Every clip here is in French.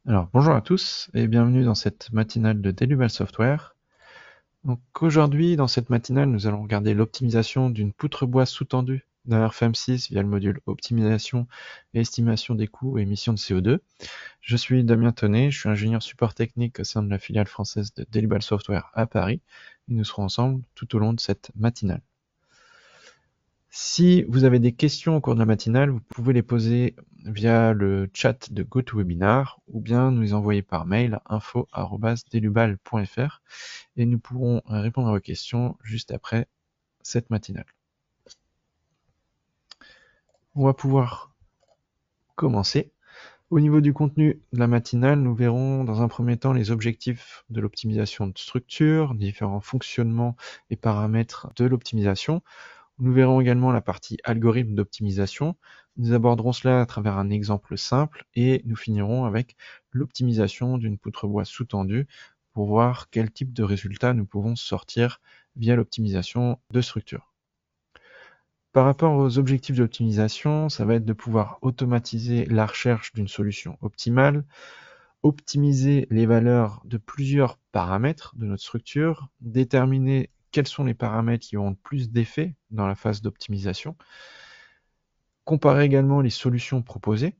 Alors, bonjour à tous et bienvenue dans cette matinale de Delubal Software. Donc aujourd'hui, dans cette matinale, nous allons regarder l'optimisation d'une poutre bois sous-tendue d'un RFM6 via le module optimisation et estimation des coûts et émissions de CO2. Je suis Damien Tonnet, je suis ingénieur support technique au sein de la filiale française de Delubal Software à Paris et nous serons ensemble tout au long de cette matinale. Si vous avez des questions au cours de la matinale, vous pouvez les poser via le chat de GoToWebinar ou bien nous les envoyer par mail à info@delubal.fr et nous pourrons répondre à vos questions juste après cette matinale. On va pouvoir commencer. Au niveau du contenu de la matinale, nous verrons dans un premier temps les objectifs de l'optimisation de structure, différents fonctionnements et paramètres de l'optimisation. Nous verrons également la partie algorithme d'optimisation. Nous aborderons cela à travers un exemple simple et nous finirons avec l'optimisation d'une poutre bois sous-tendue pour voir quel type de résultat nous pouvons sortir via l'optimisation de structure. Par rapport aux objectifs d'optimisation, ça va être de pouvoir automatiser la recherche d'une solution optimale, optimiser les valeurs de plusieurs paramètres de notre structure, déterminer quels sont les paramètres qui auront le plus d'effet dans la phase d'optimisation, comparer également les solutions proposées,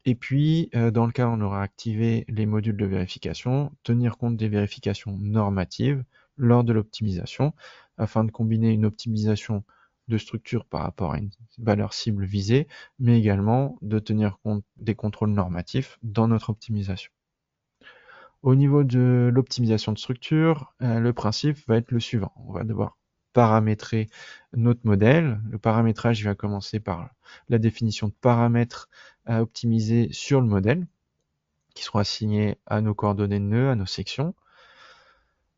et puis dans le cas où on aura activé les modules de vérification, tenir compte des vérifications normatives lors de l'optimisation, afin de combiner une optimisation de structure par rapport à une valeur cible visée, mais également de tenir compte des contrôles normatifs dans notre optimisation. Au niveau de l'optimisation de structure, le principe va être le suivant. On va devoir paramétrer notre modèle. Le paramétrage va commencer par la définition de paramètres à optimiser sur le modèle, qui seront assignés à nos coordonnées de nœuds, à nos sections.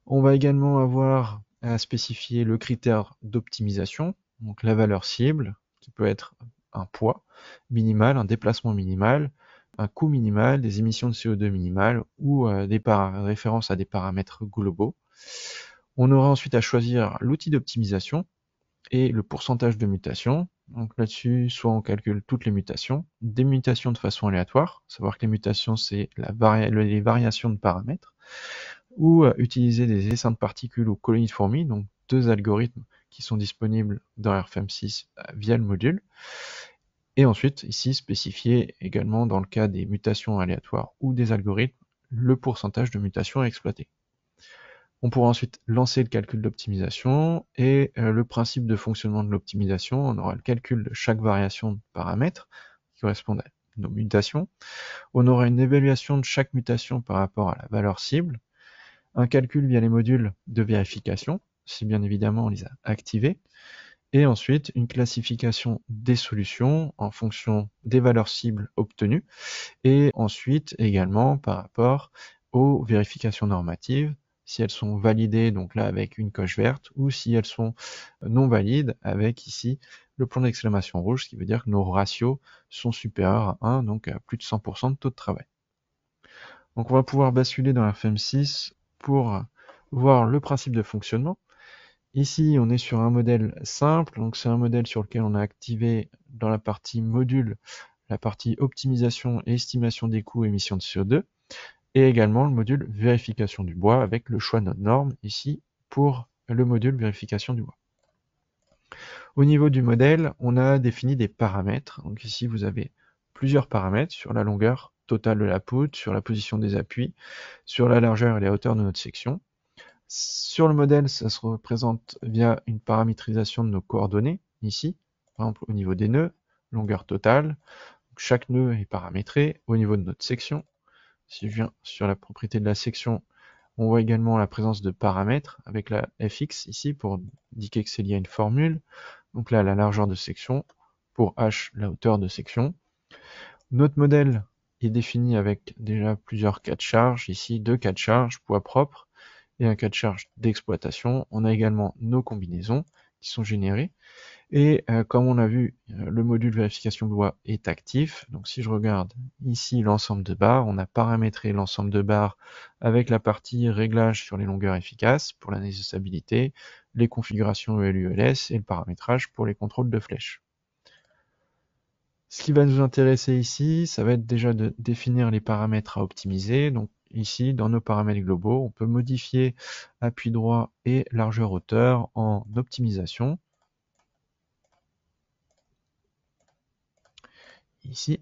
On va également avoir à spécifier le critère d'optimisation, donc la valeur cible, qui peut être un poids minimal, un déplacement minimal, un coût minimal, des émissions de CO2 minimales ou des références à des paramètres globaux. On aura ensuite à choisir l'outil d'optimisation et le pourcentage de mutation. Donc là-dessus, soit on calcule toutes les mutations, des mutations de façon aléatoire, savoir que les mutations, c'est les variations de paramètres, ou utiliser des essaims de particules ou colonies de fourmis, donc deux algorithmes qui sont disponibles dans RFM6 via le module. Et ensuite, ici, spécifier également dans le cas des mutations aléatoires ou des algorithmes, le pourcentage de mutations à exploiter. On pourra ensuite lancer le calcul d'optimisation et le principe de fonctionnement de l'optimisation, on aura le calcul de chaque variation de paramètres qui correspondent à nos mutations. On aura une évaluation de chaque mutation par rapport à la valeur cible, un calcul via les modules de vérification, si bien évidemment on les a activés, et ensuite une classification des solutions en fonction des valeurs cibles obtenues, et ensuite également par rapport aux vérifications normatives, si elles sont validées, donc là avec une coche verte, ou si elles sont non valides, avec ici le point d'exclamation rouge, ce qui veut dire que nos ratios sont supérieurs à 1, donc à plus de 100% de taux de travail. Donc on va pouvoir basculer dans FM6 pour voir le principe de fonctionnement. Ici, on est sur un modèle simple, donc c'est un modèle sur lequel on a activé dans la partie module la partie optimisation et estimation des coûts émissions de CO2, et également le module vérification du bois avec le choix de notre norme ici pour le module vérification du bois. Au niveau du modèle, on a défini des paramètres. Donc ici, vous avez plusieurs paramètres sur la longueur totale de la poutre, sur la position des appuis, sur la largeur et la hauteur de notre section. Sur le modèle, ça se représente via une paramétrisation de nos coordonnées, ici, par exemple au niveau des nœuds, longueur totale. Chaque nœud est paramétré au niveau de notre section. Si je viens sur la propriété de la section, on voit également la présence de paramètres avec la fx ici pour indiquer que c'est lié à une formule. Donc là, la largeur de section, pour h, la hauteur de section. Notre modèle est défini avec déjà plusieurs cas de charge, ici deux cas de charge, poids propre, et un cas de charge d'exploitation. On a également nos combinaisons qui sont générées. Et comme on a vu, le module vérification de loi est actif. Donc si je regarde ici l'ensemble de barres, on a paramétré l'ensemble de barres avec la partie réglage sur les longueurs efficaces pour l'analyse de stabilité, les configurations ELU-ELS et le paramétrage pour les contrôles de flèches. Ce qui va nous intéresser ici, ça va être déjà de définir les paramètres à optimiser. Donc ici, dans nos paramètres globaux, on peut modifier appui droit et largeur hauteur en optimisation. Ici.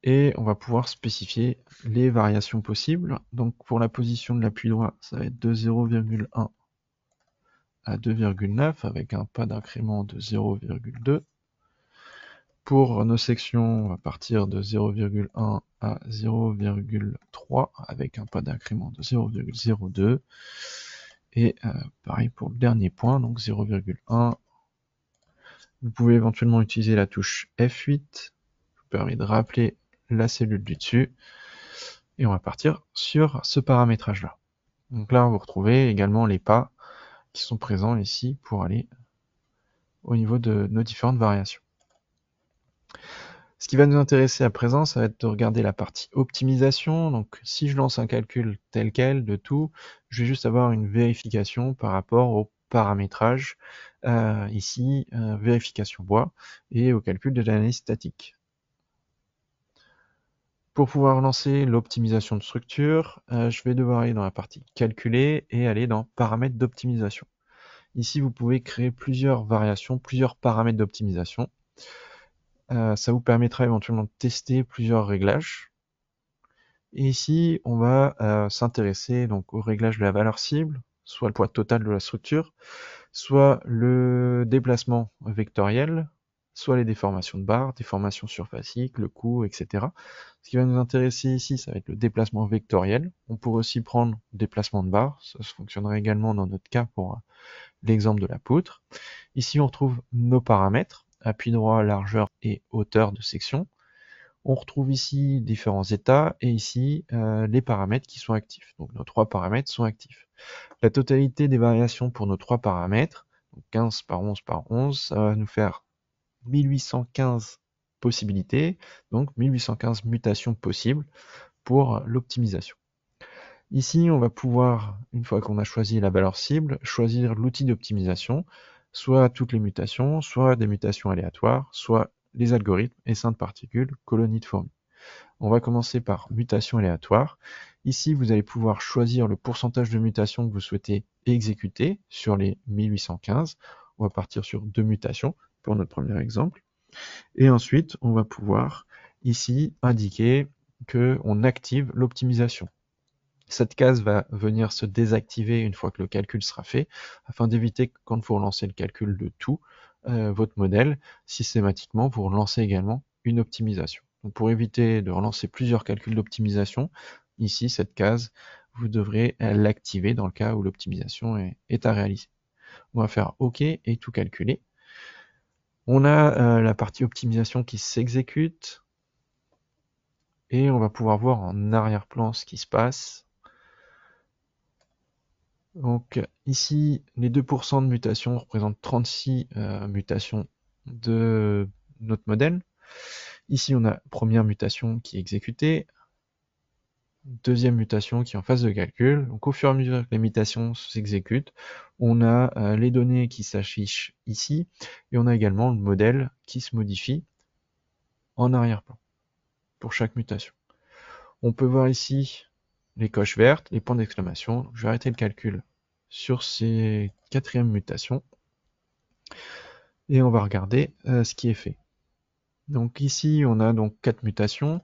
Et on va pouvoir spécifier les variations possibles. Donc pour la position de l'appui droit, ça va être de 0,1 à 2,9 avec un pas d'incrément de 0,2. Pour nos sections, on va partir de 0,1 à 0,3 avec un pas d'incrément de 0,02. Et pareil pour le dernier point, donc 0,1. Vous pouvez éventuellement utiliser la touche F8, qui vous permet de rappeler la cellule du dessus. Et on va partir sur ce paramétrage-là. Donc là, vous retrouvez également les pas qui sont présents ici pour aller au niveau de nos différentes variations. Ce qui va nous intéresser à présent, ça va être de regarder la partie optimisation. Donc si je lance un calcul tel quel de tout, je vais juste avoir une vérification par rapport au paramétrage, ici, vérification bois, et au calcul de l'analyse statique. Pour pouvoir lancer l'optimisation de structure, je vais devoir aller dans la partie calculer et aller dans paramètres d'optimisation. Ici, vous pouvez créer plusieurs variations, plusieurs paramètres d'optimisation. Ça vous permettra éventuellement de tester plusieurs réglages. Et ici, on va s'intéresser donc au réglage de la valeur cible, soit le poids total de la structure, soit le déplacement vectoriel, soit les déformations de barre, déformations surfaciques, le coût, etc. Ce qui va nous intéresser ici, ça va être le déplacement vectoriel. On pourrait aussi prendre le déplacement de barre, ça fonctionnerait également dans notre cas pour l'exemple de la poutre. Ici, on retrouve nos paramètres, appui droit, largeur et hauteur de section. On retrouve ici différents états et ici les paramètres qui sont actifs. Donc nos trois paramètres sont actifs. La totalité des variations pour nos trois paramètres, donc 15 par 11 par 11, ça va nous faire 1815 possibilités, donc 1815 mutations possibles pour l'optimisation. Ici, on va pouvoir, une fois qu'on a choisi la valeur cible, choisir l'outil d'optimisation, soit toutes les mutations, soit des mutations aléatoires, soit les algorithmes, essaims de particules, colonies de fourmis. On va commencer par mutation aléatoire. Ici, vous allez pouvoir choisir le pourcentage de mutations que vous souhaitez exécuter sur les 1815. On va partir sur 2 mutations pour notre premier exemple. Et ensuite, on va pouvoir ici indiquer qu'on active l'optimisation. Cette case va venir se désactiver une fois que le calcul sera fait, afin d'éviter que quand vous relancez le calcul de tout votre modèle, systématiquement, vous relancez également une optimisation. Donc pour éviter de relancer plusieurs calculs d'optimisation, ici, cette case, vous devrez l'activer dans le cas où l'optimisation est à réaliser. On va faire OK et tout calculer. On a la partie optimisation qui s'exécute et on va pouvoir voir en arrière-plan ce qui se passe. Donc ici, les 2% de mutations représentent 36 mutations de notre modèle. Ici, on a première mutation qui est exécutée, deuxième mutation qui est en phase de calcul. Donc au fur et à mesure que les mutations s'exécutent, on a les données qui s'affichent ici, et on a également le modèle qui se modifie en arrière-plan pour chaque mutation. On peut voir ici les coches vertes, les points d'exclamation. Je vais arrêter le calcul sur ces quatrièmes mutations et on va regarder ce qui est fait. Donc ici on a donc 4 mutations.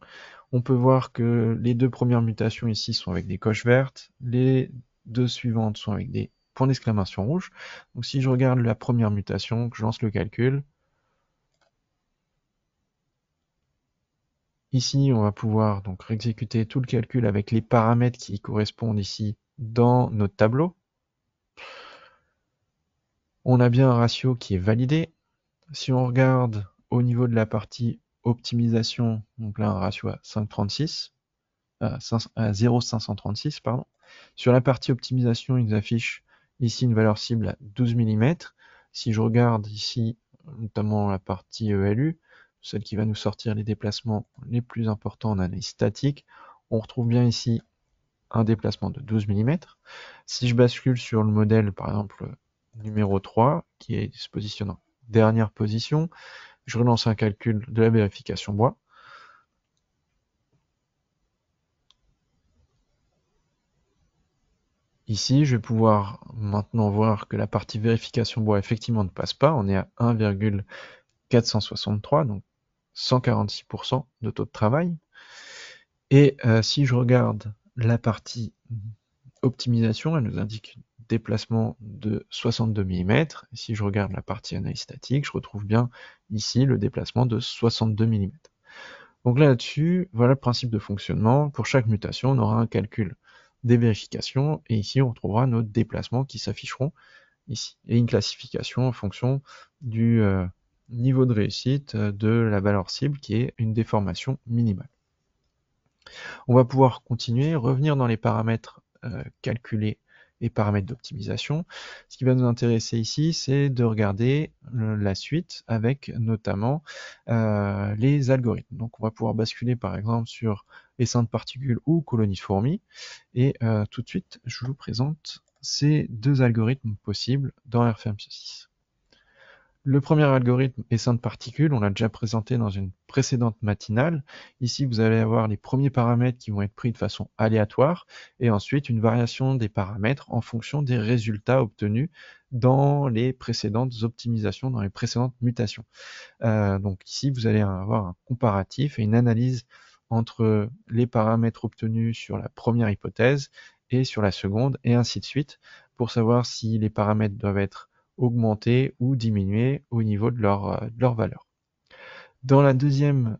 On peut voir que les deux premières mutations ici sont avec des coches vertes, les deux suivantes sont avec des points d'exclamation rouges. Donc si je regarde la première mutation, que je lance le calcul, ici on va pouvoir donc réexécuter tout le calcul avec les paramètres qui correspondent ici dans notre tableau. On a bien un ratio qui est validé. Si on regarde au niveau de la partie optimisation, donc là un ratio à 536, à 0,536, pardon. Sur la partie optimisation, il nous affiche ici une valeur cible à 12 mm. Si je regarde ici, notamment la partie ELU, celle qui va nous sortir les déplacements les plus importants en analyse statique, on retrouve bien ici un déplacement de 12 mm. Si je bascule sur le modèle, par exemple, numéro 3, qui se positionne en dernière position, Je relance un calcul de la vérification bois. Ici, je vais pouvoir maintenant voir que la partie vérification bois effectivement ne passe pas. On est à 1,463, donc 146% de taux de travail. Et si je regarde la partie optimisation, elle nous indique déplacement de 62 mm. Et si je regarde la partie analyse statique, je retrouve bien ici le déplacement de 62 mm. Donc là-dessus, voilà le principe de fonctionnement. Pour chaque mutation, on aura un calcul des vérifications, et ici on trouvera nos déplacements qui s'afficheront ici, et une classification en fonction du niveau de réussite de la valeur cible, qui est une déformation minimale. On va pouvoir continuer, revenir dans les paramètres calculés et paramètres d'optimisation. Ce qui va nous intéresser ici, c'est de regarder la suite avec notamment les algorithmes. Donc on va pouvoir basculer par exemple sur essaim de particules ou colonies de fourmis. Et tout de suite, je vous présente ces deux algorithmes possibles dans RFM6. Le premier algorithme essaim de particules, on l'a déjà présenté dans une précédente matinale. Ici, vous allez avoir les premiers paramètres qui vont être pris de façon aléatoire, et ensuite une variation des paramètres en fonction des résultats obtenus dans les précédentes optimisations, dans les précédentes mutations. Donc ici, vous allez avoir un comparatif et une analyse entre les paramètres obtenus sur la première hypothèse et sur la seconde, et ainsi de suite, pour savoir si les paramètres doivent être augmenter ou diminuer au niveau de leur valeur. Dans la deuxième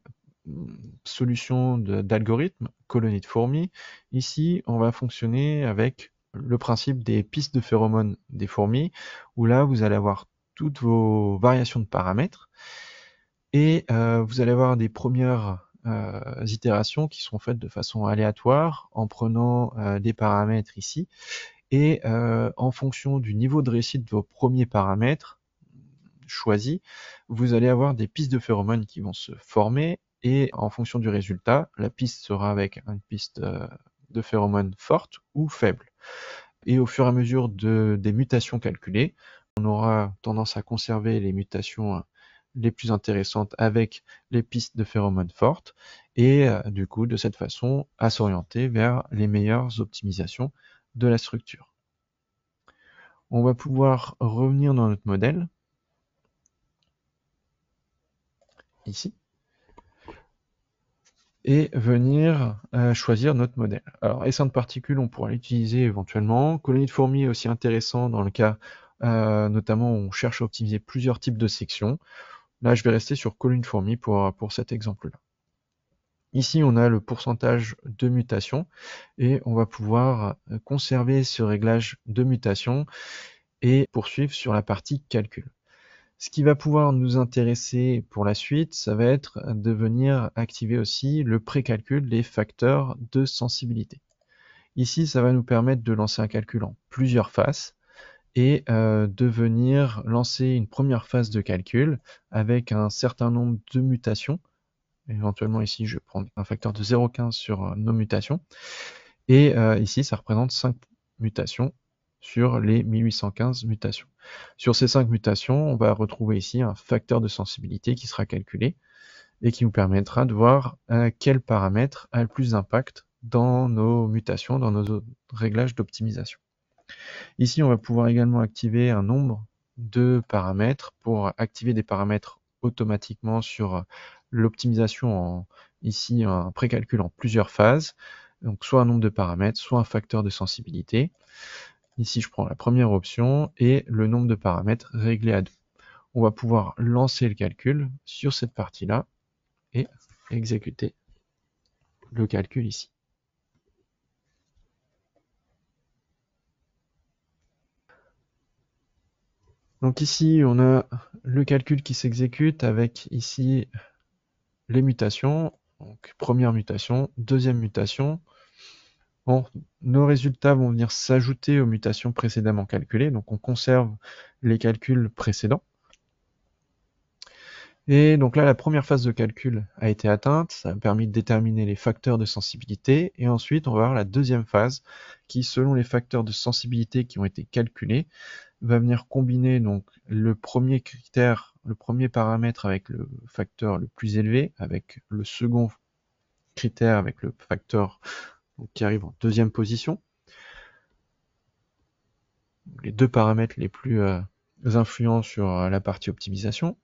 solution d'algorithme, colonie de fourmis, ici on va fonctionner avec le principe des pistes de phéromones des fourmis, où là vous allez avoir toutes vos variations de paramètres, et vous allez avoir des premières itérations qui sont faites de façon aléatoire en prenant des paramètres ici, et en fonction du niveau de réussite de vos premiers paramètres choisis, vous allez avoir des pistes de phéromones qui vont se former, et en fonction du résultat, la piste sera avec une piste de phéromones forte ou faible. Et au fur et à mesure des mutations calculées, on aura tendance à conserver les mutations les plus intéressantes avec les pistes de phéromones fortes, et du coup, de cette façon, à s'orienter vers les meilleures optimisations de la structure. On va pouvoir revenir dans notre modèle, ici, et venir choisir notre modèle. Alors, essaim de particules, on pourra l'utiliser éventuellement. Colonie de fourmis est aussi intéressant dans le cas, notamment, où on cherche à optimiser plusieurs types de sections. Là, je vais rester sur colonie de fourmis pour cet exemple-là. Ici, on a le pourcentage de mutation, et on va pouvoir conserver ce réglage de mutation et poursuivre sur la partie calcul. Ce qui va pouvoir nous intéresser pour la suite, ça va être de venir activer aussi le précalcul des facteurs de sensibilité. Ici, ça va nous permettre de lancer un calcul en plusieurs phases, et de venir lancer une première phase de calcul avec un certain nombre de mutations. Éventuellement ici, je vais prendre un facteur de 0,15 sur nos mutations. Et ici, ça représente 5 mutations sur les 1815 mutations. Sur ces 5 mutations, on va retrouver ici un facteur de sensibilité qui sera calculé et qui nous permettra de voir quel paramètre a le plus d'impact dans nos mutations, dans nos réglages d'optimisation. Ici, on va pouvoir également activer un nombre de paramètres pour activer des paramètres automatiquement sur l'optimisation, ici un précalcul en plusieurs phases, donc soit un nombre de paramètres, soit un facteur de sensibilité. Ici, je prends la première option et le nombre de paramètres réglé à 2. On va pouvoir lancer le calcul sur cette partie-là et exécuter le calcul ici. Donc ici, on a le calcul qui s'exécute avec ici les mutations. Donc première mutation, deuxième mutation. Bon, nos résultats vont venir s'ajouter aux mutations précédemment calculées, donc on conserve les calculs précédents. Et donc là, la première phase de calcul a été atteinte, ça a permis de déterminer les facteurs de sensibilité, et ensuite on va voir la deuxième phase qui, selon les facteurs de sensibilité qui ont été calculés, va venir combiner donc le premier critère, le premier paramètre avec le facteur le plus élevé, avec le second critère avec le facteur qui arrive en deuxième position. Les deux paramètres les plus influents sur la partie optimisation.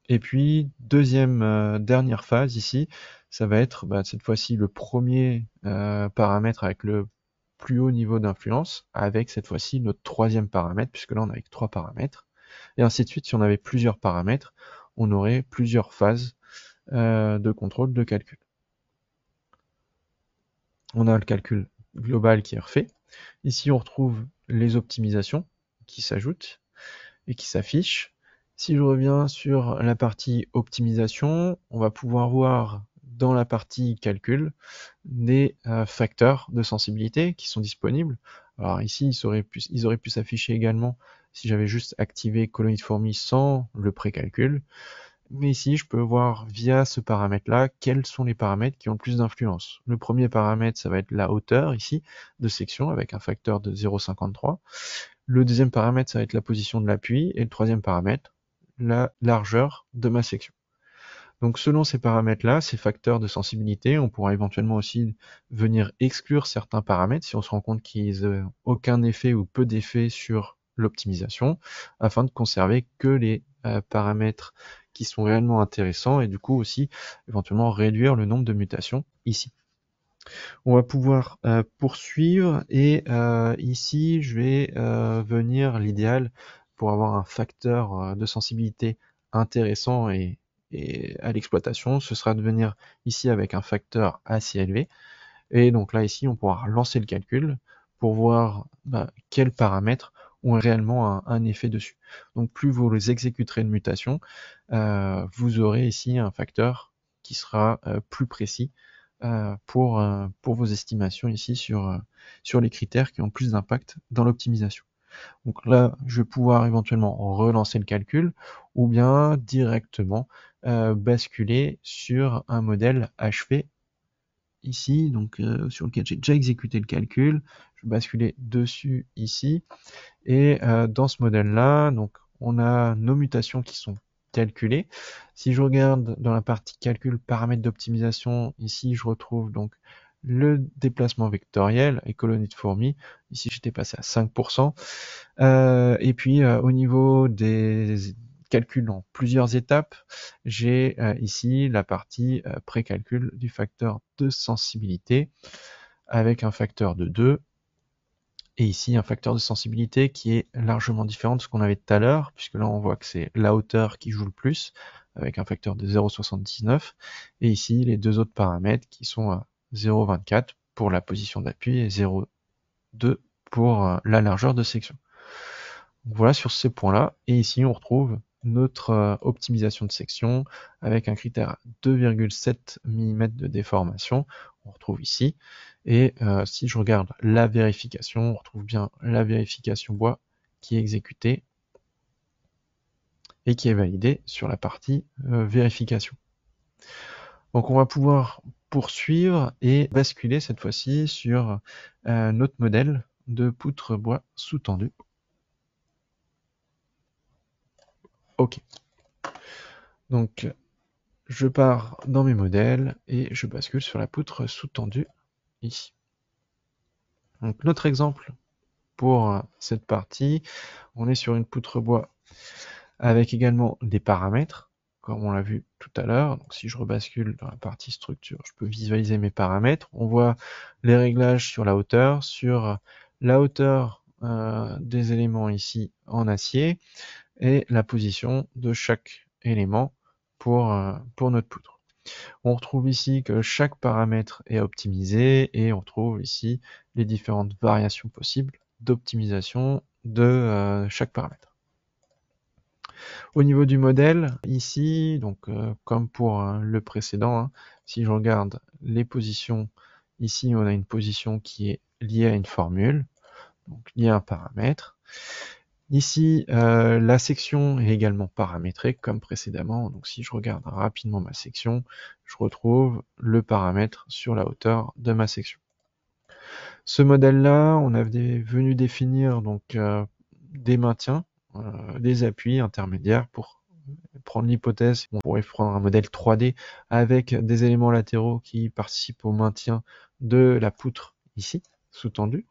Et puis, dernière phase ici, ça va être cette fois-ci le premier paramètre avec le plus haut niveau d'influence, avec cette fois-ci notre troisième paramètre, puisque là on a avec 3 paramètres. Et ainsi de suite, si on avait plusieurs paramètres, on aurait plusieurs phases de contrôle de calcul. On a le calcul global qui est refait. Ici, on retrouve les optimisations qui s'ajoutent et qui s'affichent. Si je reviens sur la partie optimisation, on va pouvoir voir dans la partie calcul des facteurs de sensibilité qui sont disponibles. Alors ici, ils auraient pu s'afficher également si j'avais juste activé colonie de fourmis sans le précalcul. Mais ici, je peux voir via ce paramètre-là quels sont les paramètres qui ont le plus d'influence. Le premier paramètre, ça va être la hauteur ici de section avec un facteur de 0,53. Le deuxième paramètre, ça va être la position de l'appui. Et le troisième paramètre, la largeur de ma section. Donc selon ces paramètres-là, ces facteurs de sensibilité, on pourra éventuellement aussi venir exclure certains paramètres si on se rend compte qu'ils n'ont aucun effet ou peu d'effet sur l'optimisation, afin de conserver que les paramètres qui sont réellement intéressants et du coup aussi éventuellement réduire le nombre de mutations ici. On va pouvoir poursuivre et ici je vais venir l'idéal pour avoir un facteur de sensibilité intéressant et à l'exploitation, ce sera de venir ici avec un facteur assez élevé. Et donc là ici on pourra lancer le calcul pour voir quels paramètres ont réellement un effet dessus. Donc plus vous exécuterez une mutation, vous aurez ici un facteur qui sera plus précis pour vos estimations ici sur les critères qui ont plus d'impact dans l'optimisation. Donc là, je vais pouvoir éventuellement relancer le calcul ou bien directement basculer sur un modèle achevé ici, donc sur lequel j'ai déjà exécuté le calcul. Je vais basculer dessus ici. Et dans ce modèle-là, donc on a nos mutations qui sont calculées. Si je regarde dans la partie calcul paramètres d'optimisation, ici je retrouve donc le déplacement vectoriel et colonie de fourmis. Ici j'étais passé à 5%. Et puis au niveau des calculs en plusieurs étapes, j'ai ici la partie précalcul du facteur de sensibilité avec un facteur de 2. Et ici, un facteur de sensibilité qui est largement différent de ce qu'on avait tout à l'heure, puisque là, on voit que c'est la hauteur qui joue le plus, avec un facteur de 0,79. Et ici, les deux autres paramètres qui sont à 0,24 pour la position d'appui et 0,2 pour la largeur de section. Donc voilà sur ces points-là. Et ici, on retrouve notre optimisation de section avec un critère à 2,7 mm de déformation. On retrouve ici. Et si je regarde la vérification, on retrouve bien la vérification bois qui est exécutée et qui est validée sur la partie vérification. Donc on va pouvoir poursuivre et basculer cette fois-ci sur notre modèle de poutre bois sous-tendu. Ok. Donc je pars dans mes modèles et je bascule sur la poutre sous-tendue ici. Donc notre exemple pour cette partie, on est sur une poutre bois avec également des paramètres, comme on l'a vu tout à l'heure. Donc si je rebascule dans la partie structure, je peux visualiser mes paramètres. On voit les réglages sur la hauteur des éléments ici en acier et la position de chaque élément pour notre poutre. On retrouve ici que chaque paramètre est optimisé et on retrouve ici les différentes variations possibles d'optimisation de chaque paramètre. Au niveau du modèle, ici, donc comme pour le précédent, si je regarde les positions, ici on a une position qui est liée à une formule, donc liée à un paramètre. Ici, la section est également paramétrée comme précédemment. Donc si je regarde rapidement ma section, je retrouve le paramètre sur la hauteur de ma section. Ce modèle-là, on avait venu définir donc des maintiens des appuis intermédiaires pour prendre l'hypothèse, on pourrait prendre un modèle 3D avec des éléments latéraux qui participent au maintien de la poutre ici, sous-tendue.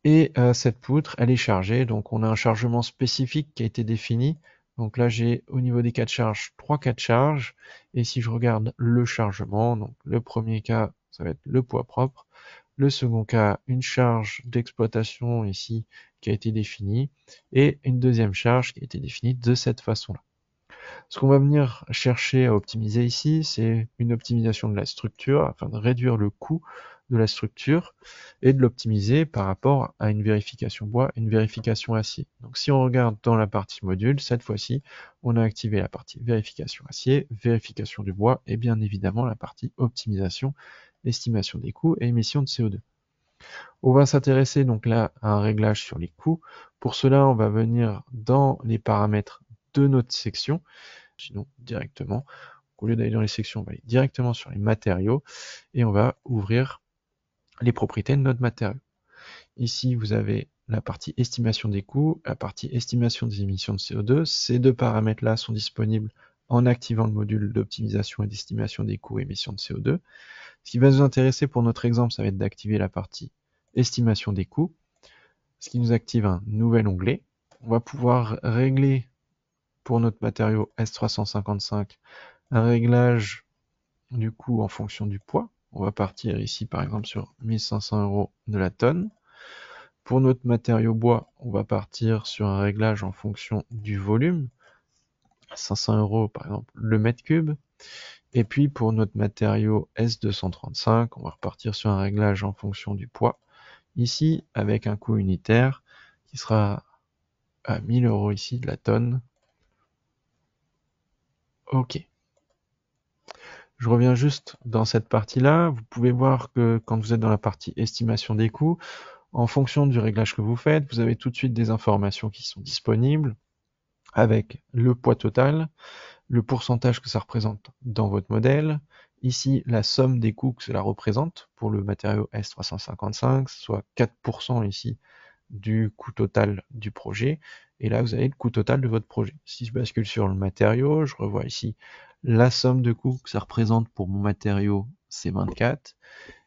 Et cette poutre, elle est chargée, donc on a un chargement spécifique qui a été défini. Donc là, j'ai au niveau des cas de charge, 3 cas de charge. Et si je regarde le chargement, donc le premier cas, ça va être le poids propre. Le second cas, une charge d'exploitation ici qui a été définie. Et une deuxième charge qui a été définie de cette façon-là. Ce qu'on va venir chercher à optimiser ici, c'est une optimisation de la structure afin de réduire le coût de la structure et de l'optimiser par rapport à une vérification bois et une vérification acier. Donc si on regarde dans la partie module, cette fois-ci, on a activé la partie vérification acier, vérification du bois et bien évidemment la partie optimisation, estimation des coûts et émission de CO2. On va s'intéresser donc là à un réglage sur les coûts. Pour cela, on va venir dans les paramètres de notre section, sinon directement. Au lieu d'aller dans les sections, on va aller directement sur les matériaux et on va ouvrir les propriétés de notre matériau. Ici, vous avez la partie estimation des coûts, la partie estimation des émissions de CO2. Ces deux paramètres-là sont disponibles en activant le module d'optimisation et d'estimation des coûts et émissions de CO2. Ce qui va nous intéresser pour notre exemple, ça va être d'activer la partie estimation des coûts, ce qui nous active un nouvel onglet. On va pouvoir régler pour notre matériau S355 un réglage du coût en fonction du poids. On va partir ici par exemple sur 1500 € de la tonne. Pour notre matériau bois, on va partir sur un réglage en fonction du volume, 500 € par exemple le mètre cube. Et puis pour notre matériau S235, on va repartir sur un réglage en fonction du poids, ici avec un coût unitaire qui sera à 1000 € ici de la tonne. Ok. Je reviens juste dans cette partie-là. Vous pouvez voir que quand vous êtes dans la partie estimation des coûts, en fonction du réglage que vous faites, vous avez tout de suite des informations qui sont disponibles avec le poids total, le pourcentage que ça représente dans votre modèle, ici la somme des coûts que cela représente pour le matériau S355, soit 4% ici du coût total du projet, et là vous avez le coût total de votre projet. Si je bascule sur le matériau, je revois ici la somme de coûts que ça représente pour mon matériau C24,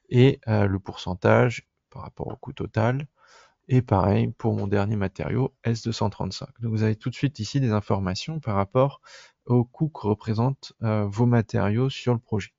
et le pourcentage par rapport au coût total, et pareil pour mon dernier matériau S235. Donc vous avez tout de suite ici des informations par rapport au coût que représentent vos matériaux sur le projet.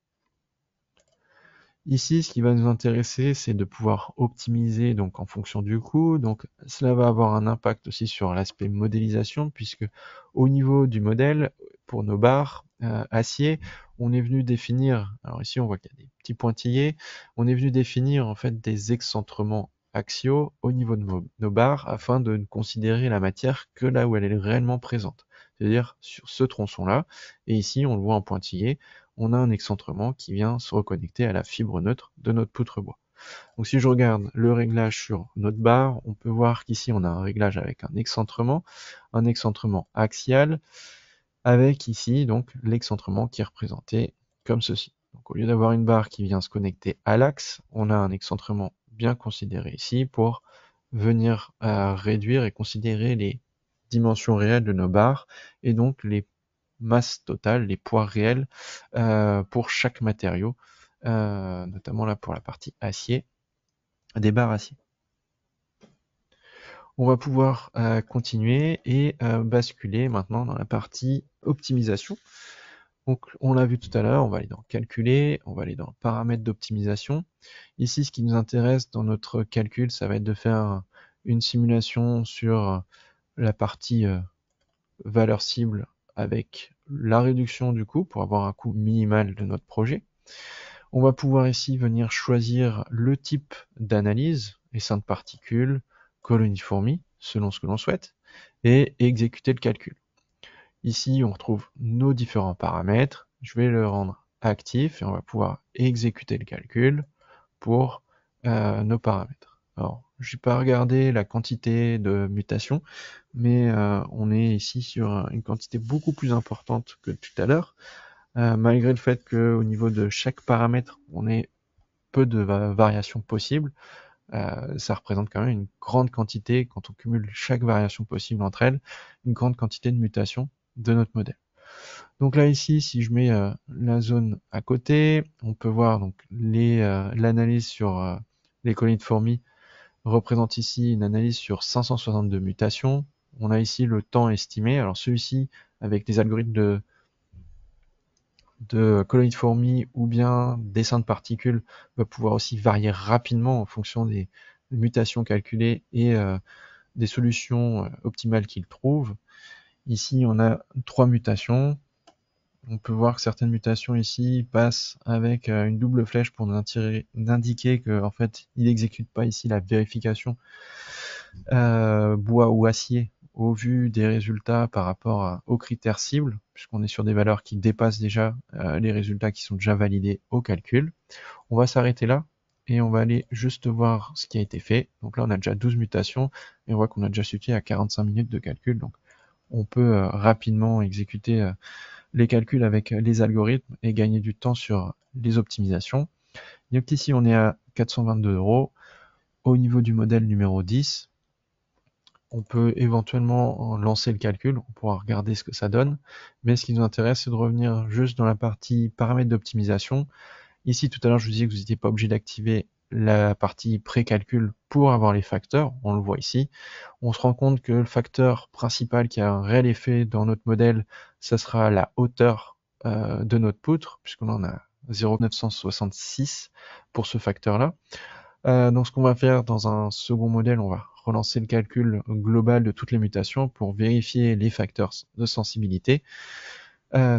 Ici, ce qui va nous intéresser, c'est de pouvoir optimiser donc en fonction du coût. Donc cela va avoir un impact aussi sur l'aspect modélisation, puisque au niveau du modèle, pour nos barres acier, on est venu définir, alors ici on voit qu'il y a des petits pointillés, on est venu définir en fait des excentrements axiaux au niveau de nos barres afin de ne considérer la matière que là où elle est réellement présente, c'est-à-dire sur ce tronçon-là. Et ici, on le voit en pointillé, on a un excentrement qui vient se reconnecter à la fibre neutre de notre poutre bois. Donc si je regarde le réglage sur notre barre, on peut voir qu'ici on a un réglage avec un excentrement axial, avec ici donc l'excentrement qui est représenté comme ceci. Donc au lieu d'avoir une barre qui vient se connecter à l'axe, on a un excentrement bien considéré ici pour venir réduire et considérer les dimensions réelles de nos barres et donc les masses totales, les poids réels pour chaque matériau, notamment là pour la partie acier, des barres acier. On va pouvoir continuer et basculer maintenant dans la partie optimisation. Donc on l'a vu tout à l'heure, on va aller dans calculer, on va aller dans paramètres d'optimisation. Ici, ce qui nous intéresse dans notre calcul, ça va être de faire une simulation sur la partie valeur cible avec la réduction du coût pour avoir un coût minimal de notre projet. On va pouvoir ici venir choisir le type d'analyse, essaim de particules, coloniformie, selon ce que l'on souhaite, et exécuter le calcul. Ici, on retrouve nos différents paramètres. Je vais le rendre actif et on va pouvoir exécuter le calcul pour nos paramètres. Alors, je n'ai pas regardé la quantité de mutations, mais on est ici sur une quantité beaucoup plus importante que tout à l'heure, malgré le fait qu'au niveau de chaque paramètre, on ait peu de variations possibles. ça représente quand même une grande quantité, quand on cumule chaque variation possible entre elles, une grande quantité de mutations de notre modèle. Donc là ici, si je mets la zone à côté, on peut voir donc l'analyse sur les colonies de fourmis représente ici une analyse sur 562 mutations. On a ici le temps estimé. Alors celui-ci, avec les algorithmes de colonies de fourmis ou bien dessin de particules, va pouvoir aussi varier rapidement en fonction des mutations calculées et des solutions optimales qu'il trouve. Ici, on a 3 mutations. On peut voir que certaines mutations ici passent avec une double flèche pour nous indiquer que en fait, il n'exécute pas ici la vérification bois ou acier au vu des résultats par rapport aux critères cibles, puisqu'on est sur des valeurs qui dépassent déjà les résultats qui sont déjà validés au calcul. On va s'arrêter là et on va aller juste voir ce qui a été fait. Donc là, on a déjà 12 mutations et on voit qu'on a déjà situé à 45 minutes de calcul. Donc on peut rapidement exécuter les calculs avec les algorithmes et gagner du temps sur les optimisations. Donc ici, on est à 422 €. Au niveau du modèle numéro 10, on peut éventuellement lancer le calcul, on pourra regarder ce que ça donne, mais ce qui nous intéresse, c'est de revenir juste dans la partie paramètres d'optimisation. Ici, tout à l'heure, je vous disais que vous n'étiez pas obligé d'activer la partie pré-calcul pour avoir les facteurs, on le voit ici. On se rend compte que le facteur principal qui a un réel effet dans notre modèle, ça sera la hauteur de notre poutre, puisqu'on en a 0,966 pour ce facteur-là. Donc ce qu'on va faire dans un second modèle, on va relancer le calcul global de toutes les mutations pour vérifier les facteurs de sensibilité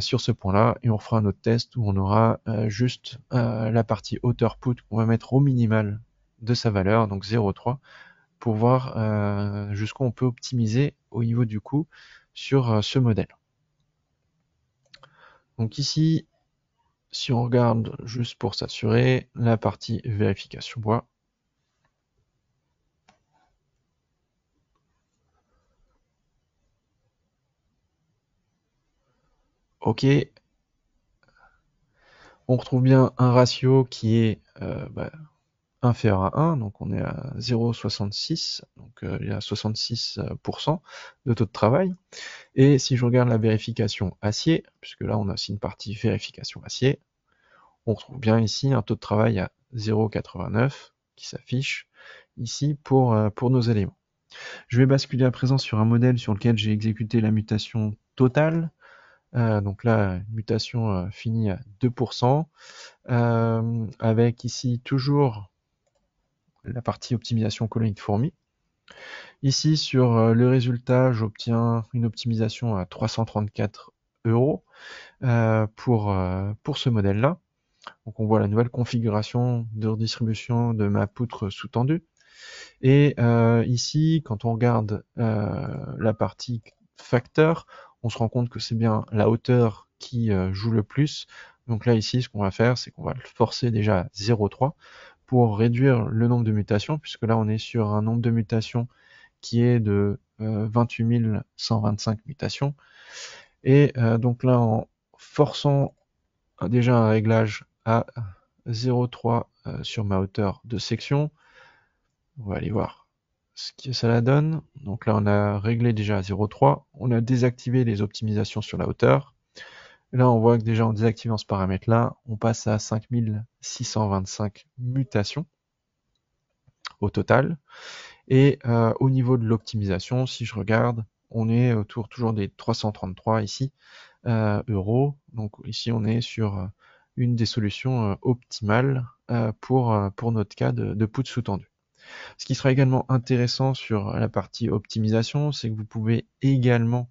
sur ce point-là, et on fera un autre test où on aura juste la partie hauteur put qu'on va mettre au minimal de sa valeur, donc 0,3, pour voir jusqu'où on peut optimiser au niveau du coût sur ce modèle. Donc ici, si on regarde juste pour s'assurer, la partie vérification bois. Ok, on retrouve bien un ratio qui est inférieur à 1, donc on est à 0,66, donc il y a 66% de taux de travail. Et si je regarde la vérification acier, puisque là on a aussi une partie vérification acier, on retrouve bien ici un taux de travail à 0,89 qui s'affiche ici pour nos éléments. Je vais basculer à présent sur un modèle sur lequel j'ai exécuté la mutation totale. Donc là, mutation finie à 2%, avec ici toujours la partie optimisation colonie de fourmis. Ici, sur le résultat, j'obtiens une optimisation à 334 € pour ce modèle-là. Donc on voit la nouvelle configuration de redistribution de ma poutre sous-tendue. Et ici, quand on regarde la partie facteur, on se rend compte que c'est bien la hauteur qui joue le plus. Donc là, ici, ce qu'on va faire, c'est qu'on va le forcer déjà à 0,3 pour réduire le nombre de mutations, puisque là, on est sur un nombre de mutations qui est de 28 125 mutations. Et donc là, en forçant déjà un réglage à 0,3 sur ma hauteur de section, on va aller voir ce que ça donne. Donc là, on a réglé déjà à 0,3. On a désactivé les optimisations sur la hauteur. Là, on voit que déjà en désactivant ce paramètre-là, on passe à 5625 mutations au total. Et au niveau de l'optimisation, si je regarde, on est autour toujours des 333 ici euros. Donc ici, on est sur une des solutions optimales pour notre cas de put sous-tendu. Ce qui sera également intéressant sur la partie optimisation, c'est que vous pouvez également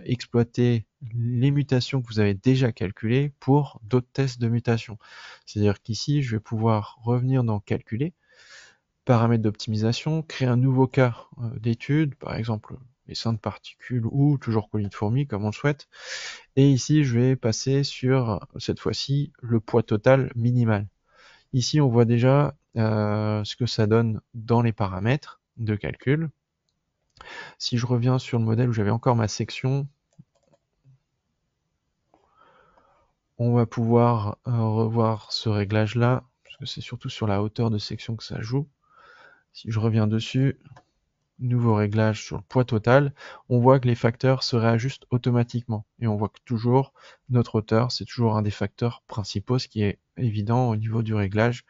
exploiter les mutations que vous avez déjà calculées pour d'autres tests de mutation. C'est-à-dire qu'ici, je vais pouvoir revenir dans calculer, paramètres d'optimisation, créer un nouveau cas d'étude, par exemple les seins de particules ou toujours colonies de fourmis comme on le souhaite. Et ici, je vais passer sur, cette fois-ci, le poids total minimal. Ici, on voit déjà ce que ça donne dans les paramètres de calcul. Si je reviens sur le modèle où j'avais encore ma section, on va pouvoir revoir ce réglage-là, parce que c'est surtout sur la hauteur de section que ça joue. Si je reviens dessus, nouveau réglage sur le poids total, on voit que les facteurs se réajustent automatiquement. Et on voit que toujours, notre hauteur, c'est toujours un des facteurs principaux, ce qui est évident au niveau du réglage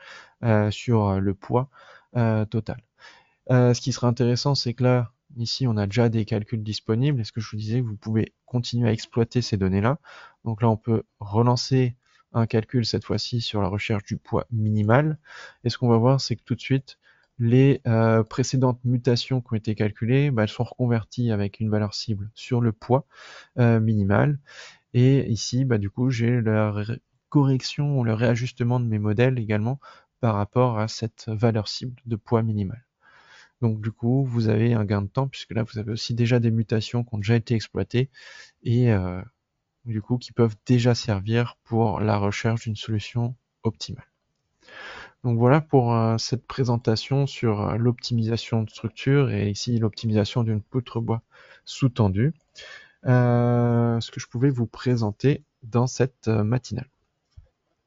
sur le poids total. Ce qui sera intéressant, c'est que là, ici, on a déjà des calculs disponibles. Et ce que je vous disais, vous pouvez continuer à exploiter ces données-là. Donc là, on peut relancer un calcul, cette fois-ci, sur la recherche du poids minimal. Et ce qu'on va voir, c'est que tout de suite, les précédentes mutations qui ont été calculées, elles sont reconverties avec une valeur cible sur le poids minimal. Et ici, du coup, j'ai la correction ou le réajustement de mes modèles également par rapport à cette valeur cible de poids minimal. Donc du coup, vous avez un gain de temps puisque là, vous avez aussi déjà des mutations qui ont déjà été exploitées et du coup, qui peuvent déjà servir pour la recherche d'une solution optimale. Donc voilà pour cette présentation sur l'optimisation de structure et ici l'optimisation d'une poutre bois sous-tendue. Ce que je pouvais vous présenter dans cette matinale.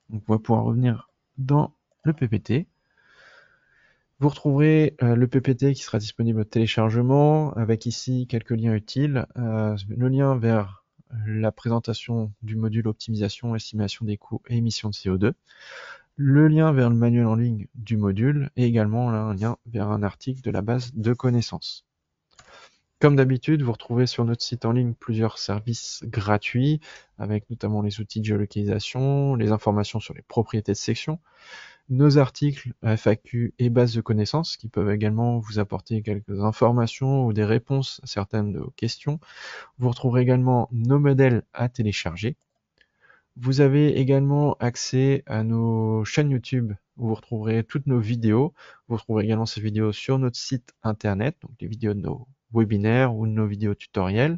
Donc on va pouvoir revenir dans le PPT. Vous retrouverez le PPT qui sera disponible au téléchargement avec ici quelques liens utiles. Le lien vers la présentation du module optimisation, estimation des coûts et émissions de CO2. Le lien vers le manuel en ligne du module et également là, un lien vers un article de la base de connaissances. Comme d'habitude, vous retrouvez sur notre site en ligne plusieurs services gratuits avec notamment les outils de géolocalisation, les informations sur les propriétés de section, nos articles FAQ et bases de connaissances qui peuvent également vous apporter quelques informations ou des réponses à certaines de vos questions. Vous retrouverez également nos modèles à télécharger. Vous avez également accès à nos chaînes YouTube où vous retrouverez toutes nos vidéos. Vous retrouverez également ces vidéos sur notre site internet, donc les vidéos de nos webinaires ou de nos vidéos tutoriels.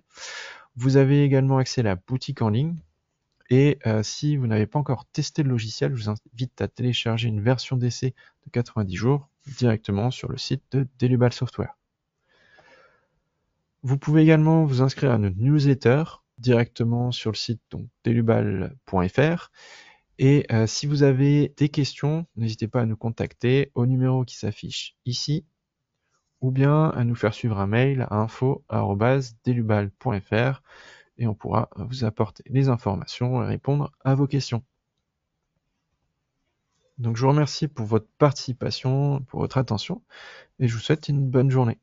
Vous avez également accès à la boutique en ligne. Et si vous n'avez pas encore testé le logiciel, je vous invite à télécharger une version d'essai de 90 jours directement sur le site de Delubal Software. Vous pouvez également vous inscrire à notre newsletter directement sur le site delubal.fr. Et si vous avez des questions, n'hésitez pas à nous contacter au numéro qui s'affiche ici ou bien à nous faire suivre un mail à info@delubal.fr et on pourra vous apporter les informations et répondre à vos questions. Donc je vous remercie pour votre participation, pour votre attention et je vous souhaite une bonne journée.